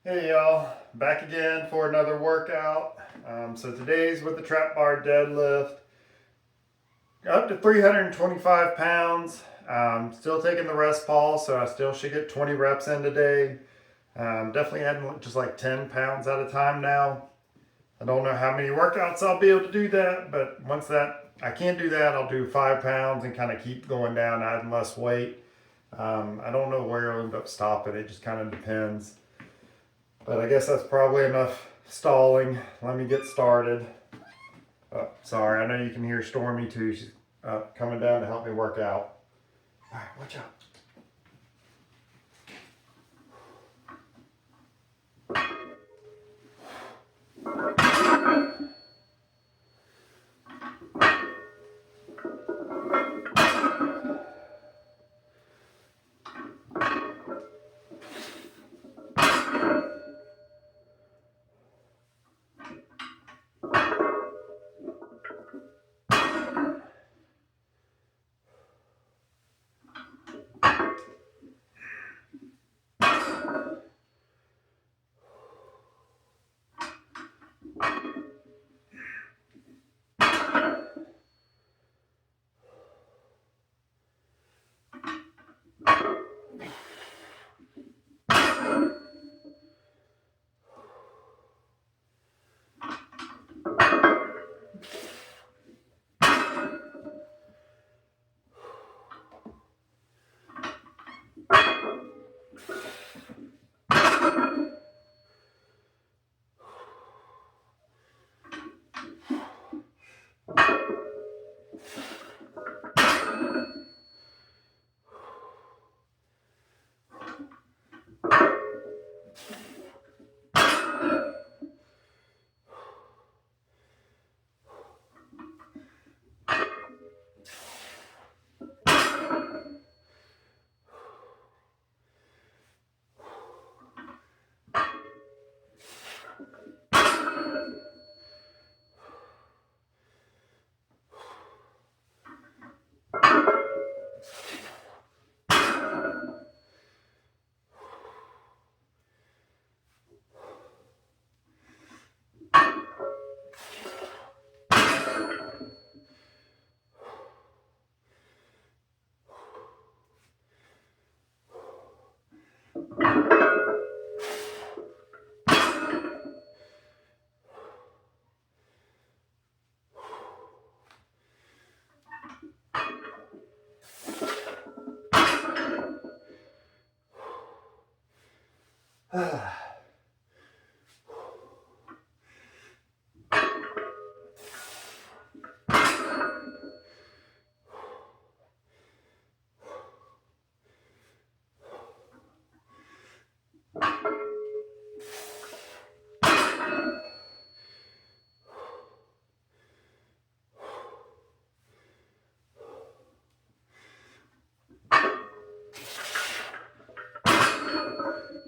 Hey y'all, back again for another workout. So today's with the trap bar deadlift, up to 325 pounds. Still taking the rest pause, so I still should get 20 reps in today. Definitely adding just like 10 pounds at a time now. I don't know how many workouts I'll be able to do that, but once that I can't do that, I'll do 5 pounds and kind of keep going down, adding less weight. I don't know where I'll end up stopping. It just kind of depends. But I guess that's probably enough stalling. Let me get started. Oh, sorry, I know you can hear Stormy too. She's coming down to help me work out. All right, watch out.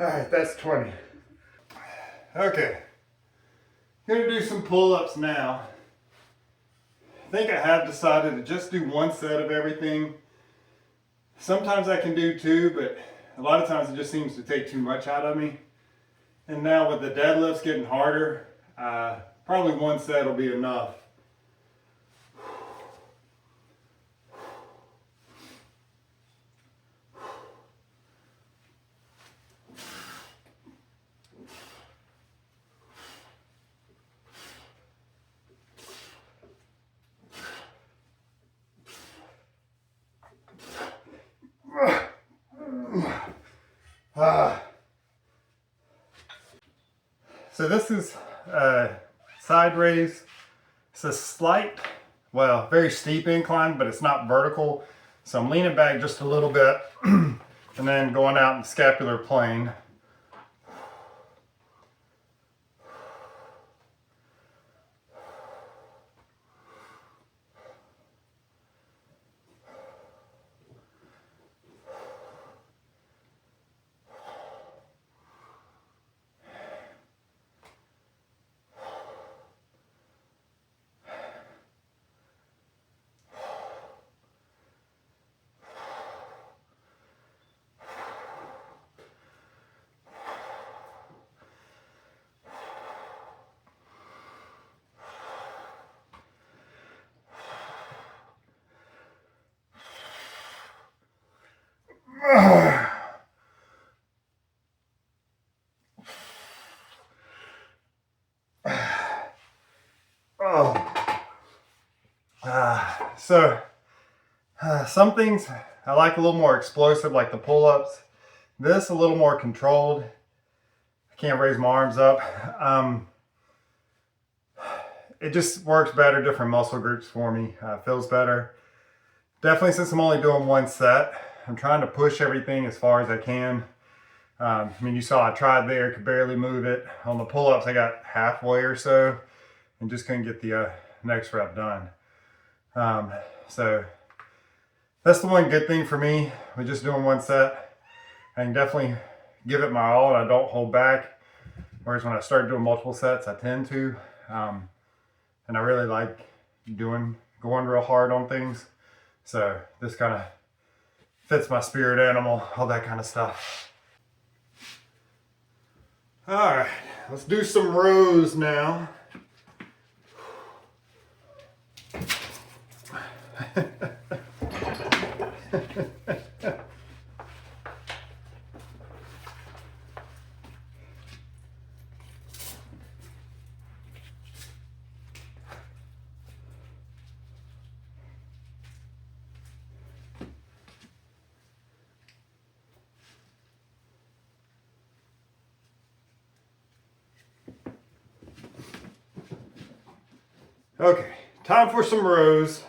All right, that's 20. Okay, gonna do some pull-ups now. I think I have decided to just do one set of everything. Sometimes I can do two, but a lot of times it just seems to take too much out of me. And now with the deadlifts getting harder, probably one set will be enough. So this is side raise. It's a slight, well, very steep incline, but it's not vertical. So I'm leaning back just a little bit and then going out in scapular plane. So some things I like a little more explosive, like the pull-ups. This a little more controlled. I can't raise my arms up. It just works better, different muscle groups for me. Feels better. Definitely, since I'm only doing one set, I'm trying to push everything as far as I can. I mean, you saw I tried there, could barely move it. On the pull-ups, I got halfway or so and just couldn't get the next rep done. So that's the one good thing for me with just doing one set. I can definitely give it my all and I don't hold back. Whereas when I start doing multiple sets, I tend to. And I really like going real hard on things. So this kind of fits my spirit animal, all that kind of stuff. All right, let's do some rows now. Okay, time for some rows.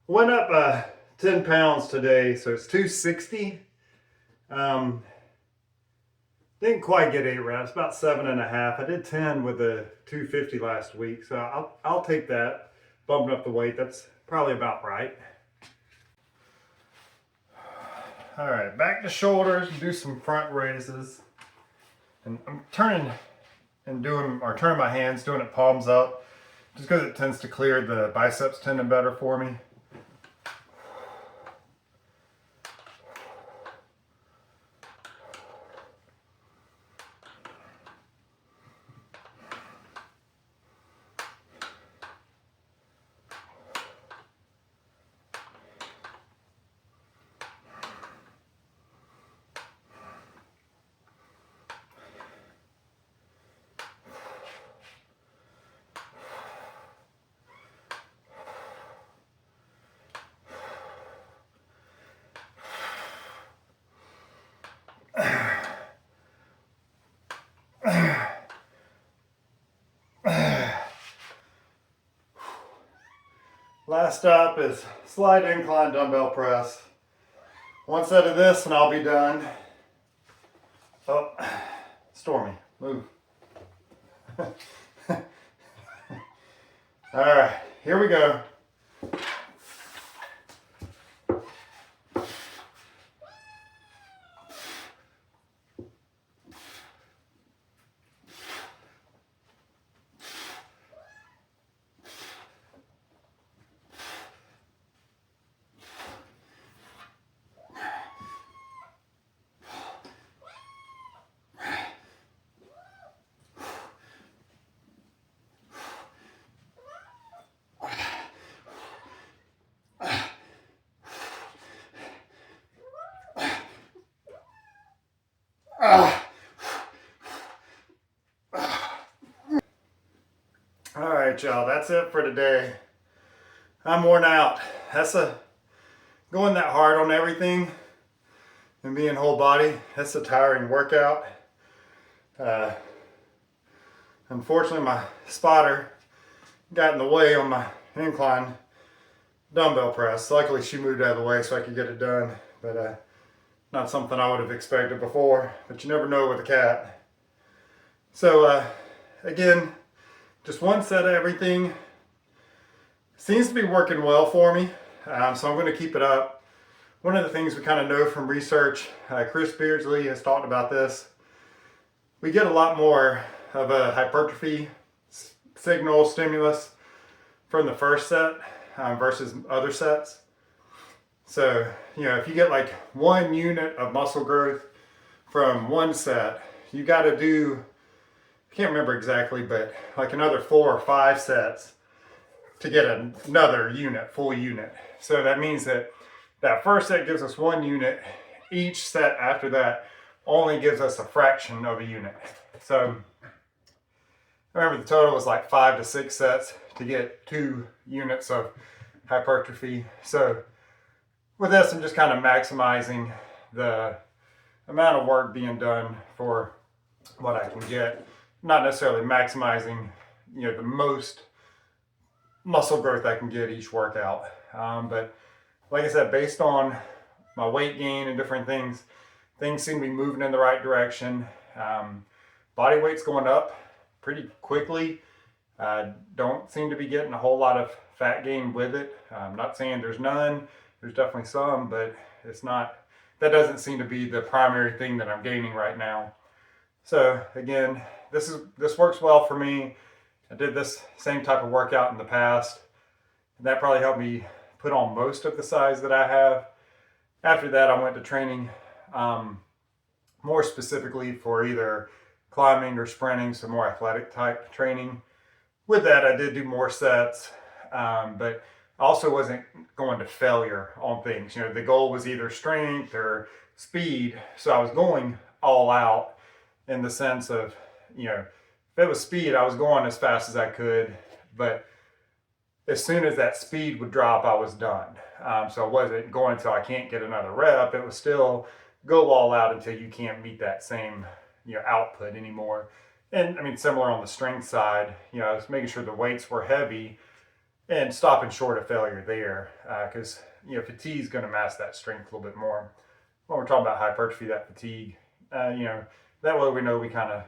Went up 10 pounds today, so it's 260. Didn't quite get 8 reps, about 7.5. I did 10 with the 250 last week, so I'll take that. Bumping up the weight, that's probably about right. All right, back to shoulders, do some front raises. And I'm turning my hands, doing it palms up, just because it tends to clear the biceps tendon better for me. Last up is slide incline dumbbell press. One set of this and I'll be done. Oh, Stormy, move. All right, here we go. All right, y'all, that's it for today. I'm worn out. Going that hard on everything and being whole body, that's a tiring workout. Unfortunately, my spotter got in the way on my incline dumbbell press. Luckily, she moved out of the way so I could get it done, but not something I would have expected before, but you never know with a cat. So again, just one set of everything. Seems to be working well for me, so I'm going to keep it up. One of the things we kind of know from research, Chris Beardsley has talked about this, we get a lot more of a hypertrophy signal stimulus from the first set versus other sets. So, if you get like 1 unit of muscle growth from one set, you got to do, I can't remember exactly, but like another 4 or 5 sets to get another unit, full unit. So that means that that first set gives us 1 unit. Each set after that only gives us a fraction of a unit. So I remember the total was like 5 to 6 sets to get 2 units of hypertrophy. So with this, I'm just kind of maximizing the amount of work being done for what I can get. Not necessarily maximizing, the most muscle growth I can get each workout. But like I said, based on my weight gain and different things seem to be moving in the right direction. Body weight's going up pretty quickly. Don't seem to be getting a whole lot of fat gain with it. I'm not saying there's none. There's definitely some, but that doesn't seem to be the primary thing that I'm gaining right now. So again, this works well for me. I did this same type of workout in the past, and that probably helped me put on most of the size that I have. After that, I went to training more specifically for either climbing or sprinting, so more athletic type training. With that, I did do more sets, but I also wasn't going to failure on things. The goal was either strength or speed, so I was going all out in the sense of, if it was speed, I was going as fast as I could, but as soon as that speed would drop, I was done. So I wasn't going until I can't get another rep. It was still go all out until you can't meet that same, output anymore. And I mean, similar on the strength side, I was making sure the weights were heavy and stopping short of failure there, because fatigue is going to mask that strength a little bit more. When we're talking about hypertrophy, that fatigue, that way we know we kind of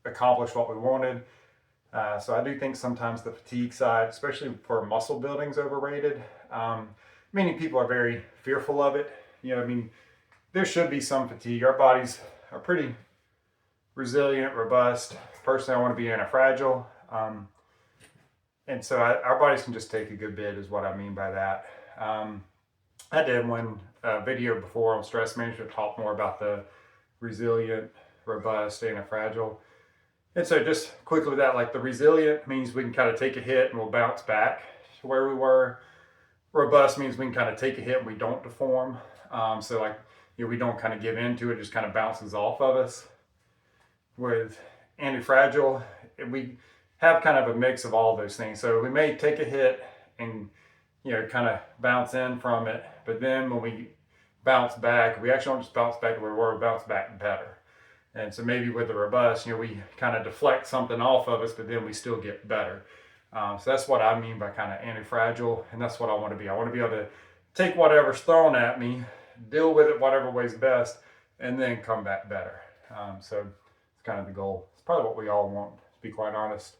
accomplished what we wanted. So I do think sometimes the fatigue side, especially for muscle building, is overrated. Meaning people are very fearful of it. There should be some fatigue. Our bodies are pretty resilient, robust. Personally, I want to be anti-fragile. And so our bodies can just take a good bit is what I mean by that. I did one video before on stress management, talk more about the resilient, robust, anti-fragile. And so just quickly with that, like the resilient means we can kind of take a hit and we'll bounce back to where we were. Robust means we can kind of take a hit and we don't deform. So like, we don't kind of give into it, it just kind of bounces off of us. With anti-fragile, we have kind of a mix of all those things. So we may take a hit and, kind of bounce in from it. But then when we bounce back, we actually don't just bounce back to where we were, we bounce back better. And so maybe with the robust, we kind of deflect something off of us, but then we still get better. So that's what I mean by kind of anti-fragile, and that's what I want to be. I want to be able to take whatever's thrown at me, deal with it whatever way's best, and then come back better. So it's kind of the goal. It's probably what we all want, to be quite honest.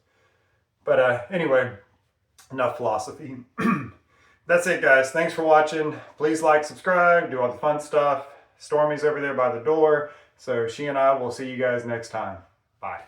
But anyway, enough philosophy. That's it, guys. Thanks for watching. Please like, subscribe, do all the fun stuff. Stormy's over there by the door. So she and I will see you guys next time. Bye.